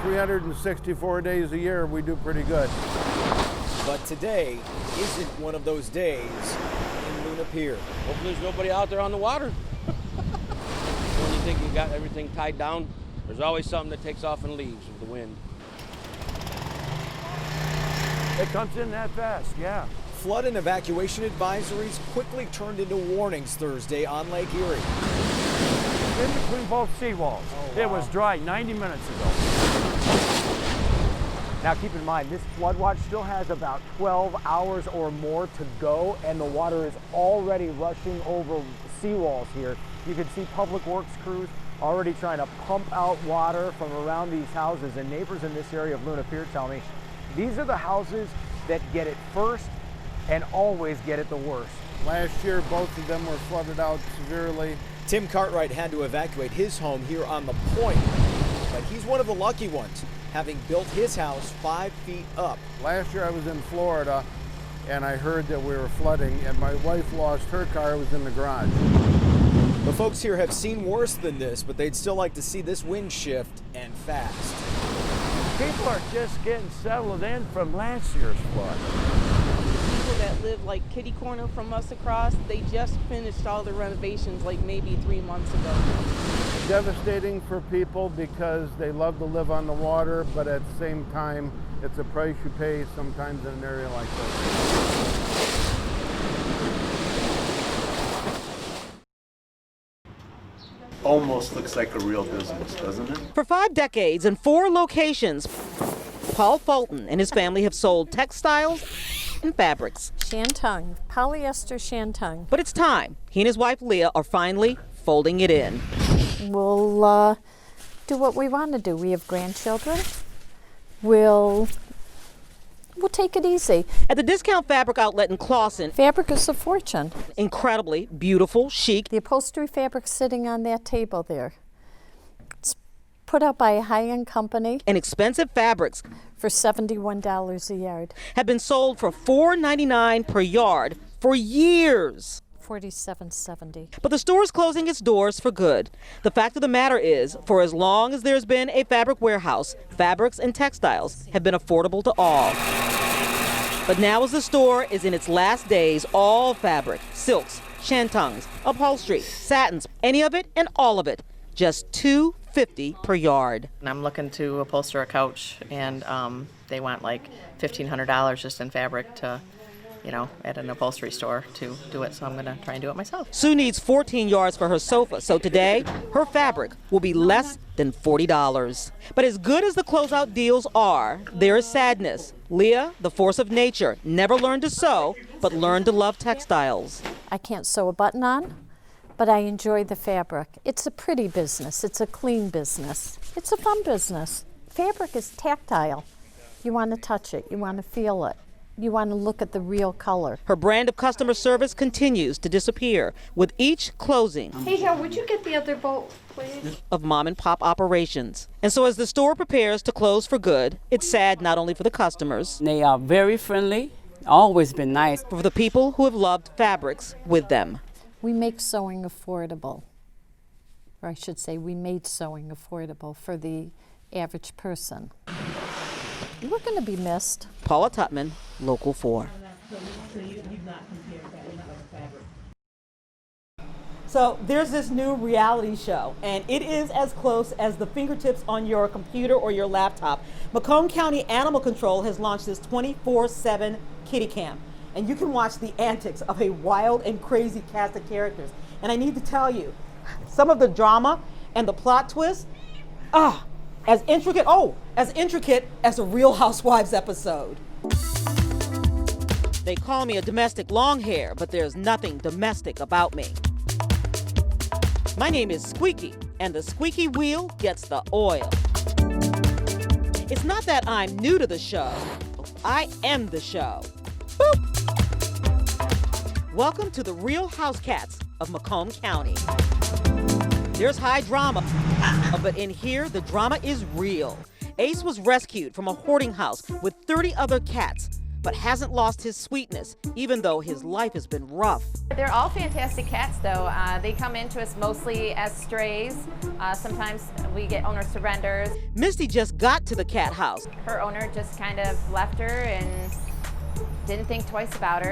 364 days a year, we do pretty good. But today isn't one of those days in Luna Pier. Hopefully there's nobody out there on the water. When you think you got everything tied down, there's always something that takes off and leaves with the wind. It comes in that fast, yeah. Flood and evacuation advisories quickly turned into warnings Thursday on Lake Erie. In between both seawalls. Oh, wow. It was dry 90 minutes ago. Now keep in mind, this flood watch still has about 12 hours or more to go, and the water is already rushing over seawalls here. You can see public works crews already trying to pump out water from around these houses, and neighbors in this area of Luna Pier tell me these are the houses that get it first and always get it the worst. Last year, both of them were flooded out severely. Tim Cartwright had to evacuate his home here on the point, but he's one of the lucky ones, having built his house 5 feet up. Last year I was in Florida and I heard that we were flooding and my wife lost her car. It was in the garage. The folks here have seen worse than this, but they'd still like to see this wind shift, and fast. People are just getting settled in from last year's flood. People that live like kitty corner from us across, they just finished all the renovations like maybe 3 months ago. Devastating for people because they love to live on the water, but at the same time, it's a price you pay sometimes in an area like this. Almost looks like a real business, doesn't it? For 5 decades and 4 locations, Paul Fulton and his family have sold textiles and fabrics. Shantung, polyester shantung. But it's time. He and his wife Leah are finally folding it in. We'll do what we want to do. We have grandchildren. We'll take it easy. At the discount fabric outlet in Clawson, fabric is a fortune. Incredibly beautiful, chic. The upholstery fabric sitting on that table there. It's put out by a high-end company. And expensive fabrics for $71 a yard. Have been sold for $4.99 per yard for years. $47.70. But the store is closing its doors for good. The fact of the matter is, for as long as there's been a fabric warehouse, fabrics and textiles have been affordable to all. But now as the store is in its last days, all fabric, silks, shantungs, upholstery, satins, any of it and all of it, just $2.50 per yard. And I'm looking to upholster a couch, and they want like $1,500 just in fabric to, at an upholstery store to do it, so I'm going to try and do it myself. Sue needs 14 yards for her sofa, so today her fabric will be less than $40. But as good as the closeout deals are, there is sadness. Leah, the force of nature, never learned to sew, but learned to love textiles. I can't sew a button on, but I enjoy the fabric. It's a pretty business. It's a clean business. It's a fun business. Fabric is tactile. You want to touch it. You want to feel it. You want to look at the real color. Her brand of customer service continues to disappear with each closing. Hey, Hal, would you get the other bowl, please? Of mom and pop operations. And so as the store prepares to close for good, it's sad not only for the customers. They are very friendly, always been nice. For the people who have loved fabrics with them. We make sewing affordable. Or I should say, we made sewing affordable for the average person. We're going to be missed. Paula Tutman, Local 4. So there's this new reality show, and it is as close as the fingertips on your computer or your laptop. Macomb County Animal Control has launched this 24/7 kitty cam, and you can watch the antics of a wild and crazy cast of characters. And I need to tell you, some of the drama and the plot twist, as intricate as a Real Housewives episode. They call me a domestic long hair, but there's nothing domestic about me. My name is Squeaky, and the squeaky wheel gets the oil. It's not that I'm new to the show. I am the show. Boop! Welcome to the Real House Cats of Macomb County. There's high drama, but in here, the drama is real. Ace was rescued from a hoarding house with 30 other cats, but hasn't lost his sweetness, even though his life has been rough. They're all fantastic cats, though. They come into us mostly as strays. Sometimes we get owner surrenders. Misty just got to the cat house. Her owner just kind of left her and didn't think twice about her.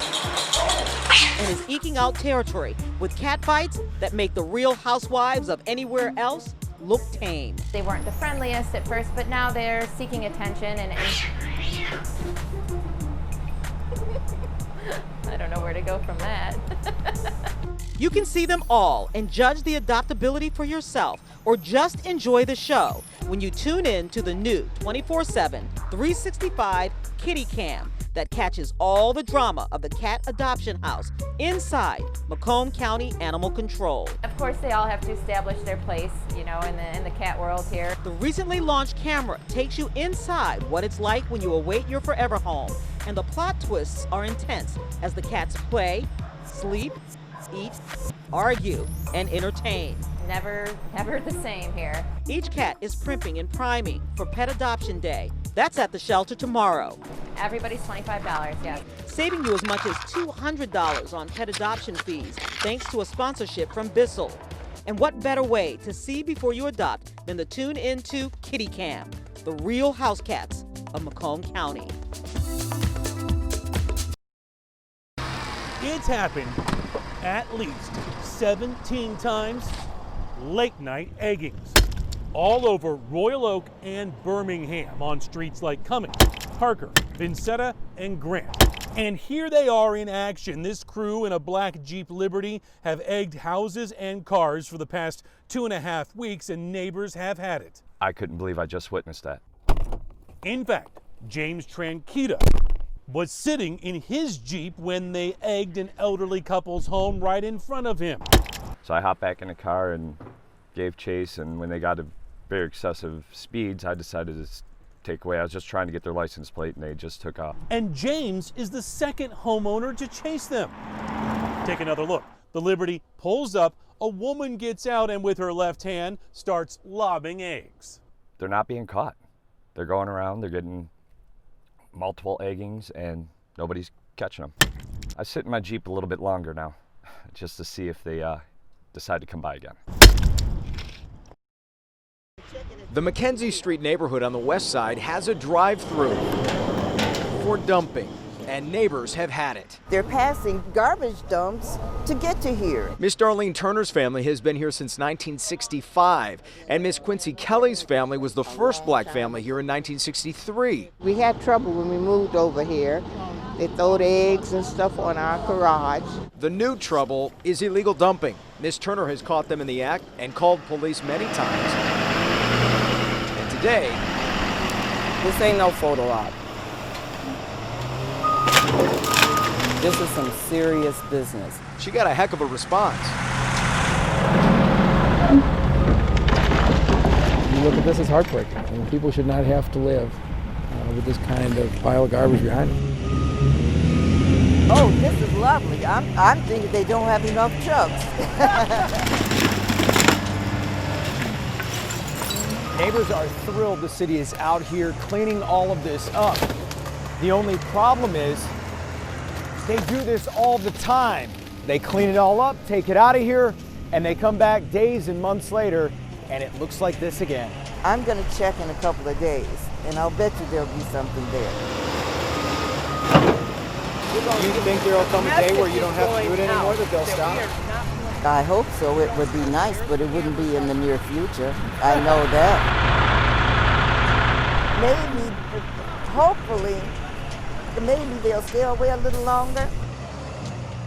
And is eking out territory with cat fights that make the Real Housewives of Anywhere Else look tame. They weren't the friendliest at first, but now they're seeking attention and I don't know where to go from that. You can see them all and judge the adoptability for yourself, or just enjoy the show when you tune in to the new 24/7, 365 Kitty Cam that catches all the drama of the cat adoption house inside Macomb County Animal Control. Of course, they all have to establish their place, you know, in the cat world here. The recently launched camera takes you inside what it's like when you await your forever home, and the plot twists are intense as the cats play, sleep, eat, argue, and entertain. Never the same here. Each cat is primping and priming for Pet Adoption Day. That's at the shelter tomorrow. Everybody's $25, yes. Saving you as much as $200 on pet adoption fees thanks to a sponsorship from Bissell. And what better way to see before you adopt than to tune into Kitty Cam, the real house cats of Macomb County. It's happened at least 17 times. Late night eggings all over Royal Oak and Birmingham on streets like Cummings, Parker, Vincetta, and Grant. And here they are in action. This crew in a black Jeep Liberty have egged houses and cars for the past 2.5 weeks, and neighbors have had it. I couldn't believe I just witnessed that. In fact, James Tranquita was sitting in his Jeep when they egged an elderly couple's home right in front of him. So I hopped back in the car and gave chase, and when they got to very excessive speeds, I decided to take away. I was just trying to get their license plate, and they just took off. And James is the second homeowner to chase them. Take another look. The Liberty pulls up, a woman gets out, and with her left hand starts lobbing eggs. They're not being caught. They're going around, they're getting multiple eggings, and nobody's catching them. I sit in my Jeep a little bit longer now, just to see if they decide to come by again. The Mackenzie Street neighborhood on the west side has a drive-through for dumping, and neighbors have had it. They're passing garbage dumps to get to here. Miss Darlene Turner's family has been here since 1965, and Miss Quincy Kelly's family was the first black family here in 1963. We had trouble when we moved over here. They throwed eggs and stuff on our garage. The new trouble is illegal dumping. Miss Turner has caught them in the act and called police many times. And today, this ain't no photo op. This is some serious business. She got a heck of a response. You look at this, it's heartbreaking. I mean, people should not have to live with this kind of pile of garbage behind them. Oh, this is lovely. I'm thinking they don't have enough trucks. Neighbors are thrilled the city is out here cleaning all of this up. The only problem is they do this all the time. They clean it all up, take it out of here, and they come back days and months later, and it looks like this again. I'm going to check in a couple of days, and I'll bet you there'll be something there. Do you think there'll come a day where you don't have to do it anymore, that they'll stop? I hope so. It would be nice, but it wouldn't be in the near future. I know that. Maybe, hopefully, maybe they'll stay away a little longer.